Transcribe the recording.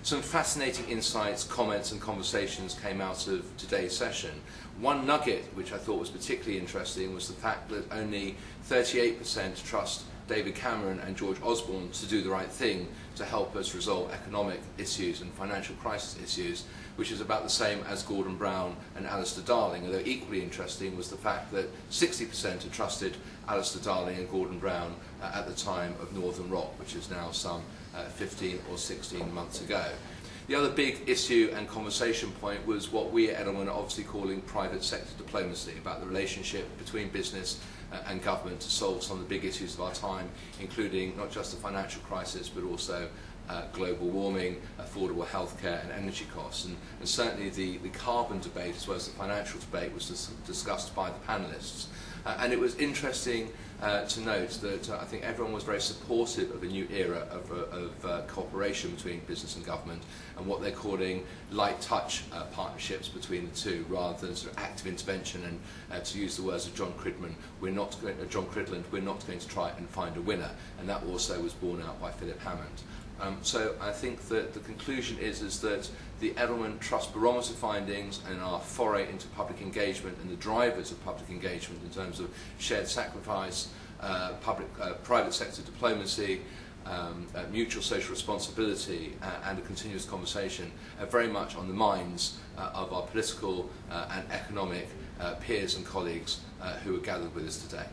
Some fascinating insights, comments and conversations came out of today's session. One nugget which I thought was particularly interesting was the fact that only 38% trust David Cameron and George Osborne to do the right thing to help us resolve economic issues and financial crisis issues, which is about the same as Gordon Brown and Alistair Darling, although equally interesting was the fact that 60% had trusted Alistair Darling and Gordon Brown at the time of Northern Rock, which is now some 15 or 16 months ago. The other big issue and conversation point was what we at Edelman are obviously calling private sector diplomacy, about the relationship between business and government to solve some of the big issues of our time, including not just the financial crisis but also global warming, affordable healthcare and energy costs. And certainly the carbon debate as well as the financial debate was discussed by the panellists. And it was interesting to note that I think everyone was very supportive of a new era of cooperation between business and government and what they're calling light touch partnerships between the two, rather than sort of active intervention. And to use the words of John Cridland, we're not going to try and find a winner. And that also was borne out by Philip Hammond. So I think that the conclusion is that the Edelman Trust Barometer findings and our foray into public engagement and the drivers of public engagement in terms of shared sacrifice, private sector diplomacy, mutual social responsibility and a continuous conversation are very much on the minds of our political and economic peers and colleagues who are gathered with us today.